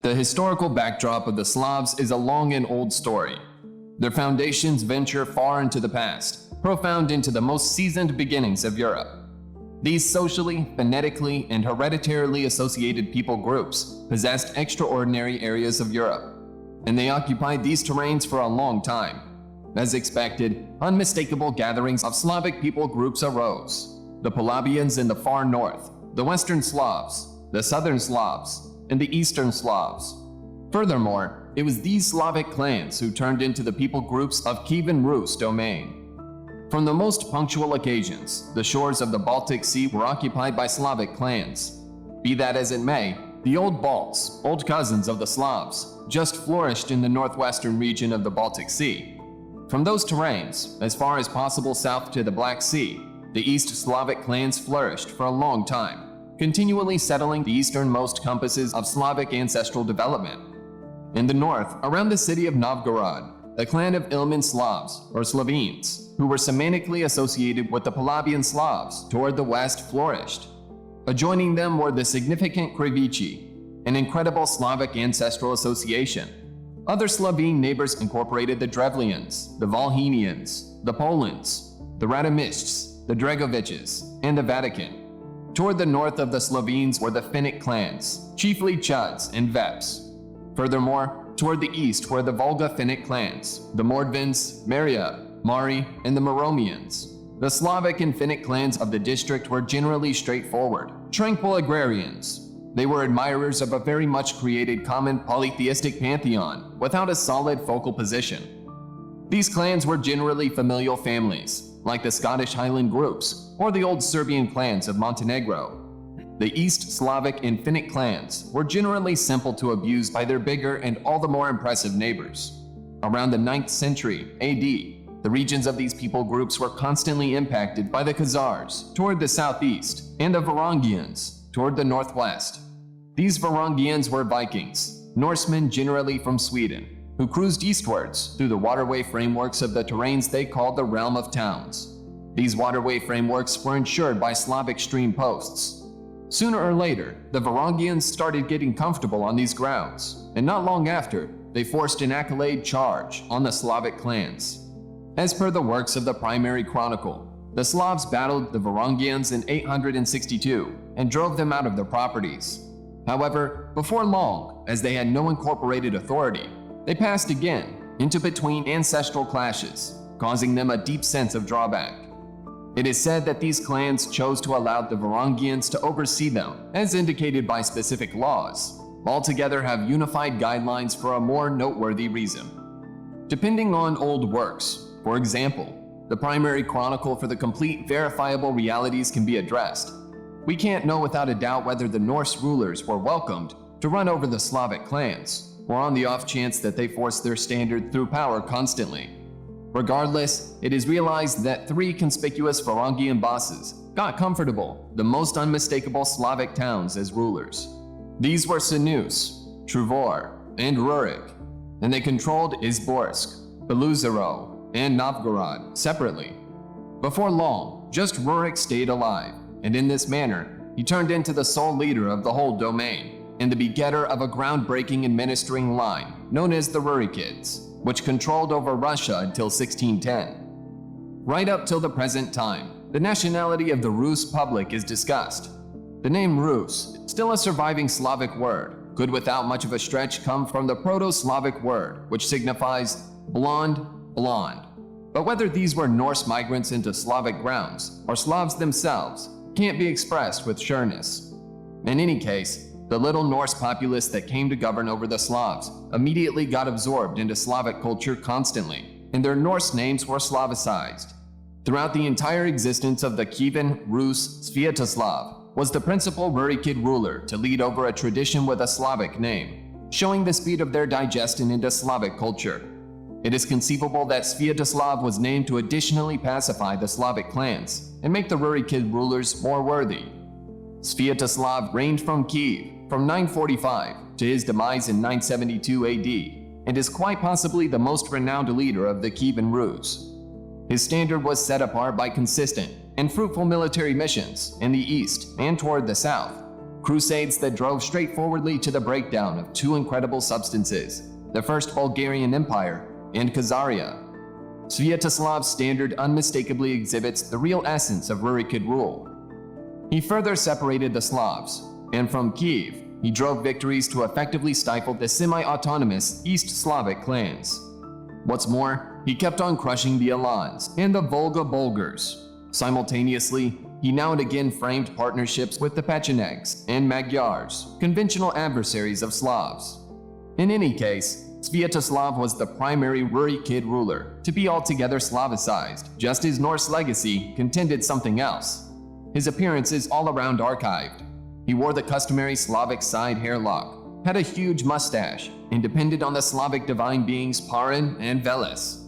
The historical backdrop of the Slavs is a long and old story. Their foundations venture far into the past, profound into the most seasoned beginnings of Europe. These socially, phonetically, and hereditarily associated people groups possessed extraordinary areas of Europe, and they occupied these terrains for a long time. As expected, unmistakable gatherings of Slavic people groups arose: the Polabians in the far north, the Western Slavs, the Southern Slavs, and the Eastern Slavs. Furthermore, it was these Slavic clans who turned into the people groups of Kievan Rus domain. From the most punctual occasions, the shores of the Baltic Sea were occupied by Slavic clans. Be that as it may, the old Balts, old cousins of the Slavs, just flourished in the northwestern region of the Baltic Sea. From those terrains, as far as possible south to the Black Sea, the East Slavic clans flourished for a long time, continually settling the easternmost compasses of Slavic ancestral development. In the north, around the city of Novgorod, a clan of Ilmen Slavs, or Slavenes, who were semantically associated with the Polabian Slavs toward the west, flourished. Adjoining them were the significant Krivichi, an incredible Slavic ancestral association. Other Slovene neighbors incorporated the Drevlians, the Volhynians, the Polans, the Radimishts, the Dregoviches, and the Vatican. Toward the north of the Slovenes were the Finnic clans, chiefly Chuds and Veps. Furthermore, toward the east were the Volga Finnic clans, the Mordvins, Maria, Mari, and the Moromians. The Slavic and Finnic clans of the district were generally straightforward, tranquil agrarians. They were admirers of a very much created common polytheistic pantheon without a solid focal position. These clans were generally familial families, like the Scottish Highland groups or the old Serbian clans of Montenegro. The East Slavic and Finnic clans were generally simple to abuse by their bigger and all the more impressive neighbors. Around the 9th century AD, the regions of these people groups were constantly impacted by the Khazars toward the southeast and the Varangians toward the northwest. These Varangians were Vikings, Norsemen generally from Sweden, who cruised eastwards through the waterway frameworks of the terrains they called the Realm of Towns. These waterway frameworks were ensured by Slavic stream posts. Sooner or later, the Varangians started getting comfortable on these grounds, and not long after, they forced an accolade charge on the Slavic clans. As per the works of the primary chronicle, the Slavs battled the Varangians in 862 and drove them out of their properties. However, before long, as they had no incorporated authority, they passed again into between ancestral clashes, causing them a deep sense of drawback. It is said that these clans chose to allow the Varangians to oversee them, as indicated by specific laws, altogether have unified guidelines for a more noteworthy reason. Depending on old works, for example, the primary chronicle for the complete verifiable realities can be addressed. We can't know without a doubt whether the Norse rulers were welcomed to run over the Slavic clans, or on the off chance that they forced their standard through power constantly. Regardless, it is realized that 3 conspicuous Varangian bosses got comfortable, the most unmistakable Slavic towns as rulers. These were Sinus, Truvor, and Rurik, and they controlled Izborsk, Beluzero, and Novgorod separately. Before long, just Rurik stayed alive, and in this manner, he turned into the sole leader of the whole domain, and the begetter of a groundbreaking administering line known as the Rurikids, which controlled over Russia until 1610. Right up till the present time, the nationality of the Rus public is discussed. The name Rus, still a surviving Slavic word, could without much of a stretch come from the Proto-Slavic word, which signifies blonde, blonde. But whether these were Norse migrants into Slavic grounds or Slavs themselves can't be expressed with sureness. In any case, the little Norse populace that came to govern over the Slavs immediately got absorbed into Slavic culture constantly, and their Norse names were Slavicized. Throughout the entire existence of the Kievan Rus, Svyatoslav was the principal Rurikid ruler to lead over a tradition with a Slavic name, showing the speed of their digestion into Slavic culture. It is conceivable that Svyatoslav was named to additionally pacify the Slavic clans and make the Rurikid rulers more worthy. Svyatoslav reigned from Kiev from 945 to his demise in 972 AD, and is quite possibly the most renowned leader of the Kievan Rus. His standard was set apart by consistent and fruitful military missions in the east and toward the south, crusades that drove straightforwardly to the breakdown of two incredible substances, the First Bulgarian Empire and Khazaria. Svyatoslav's standard unmistakably exhibits the real essence of Rurikid rule. He further separated the Slavs, and from Kiev, he drove victories to effectively stifle the semi-autonomous East Slavic clans. What's more, he kept on crushing the Alans and the Volga Bulgars. Simultaneously, he now and again framed partnerships with the Pechenegs and Magyars, conventional adversaries of Slavs. In any case, Svyatoslav was the primary Rurikid ruler to be altogether Slavicized, just as Norse legacy contended something else. His appearance is all around archived. He wore the customary Slavic side hair lock, had a huge mustache, and depended on the Slavic divine beings Parin and Veles.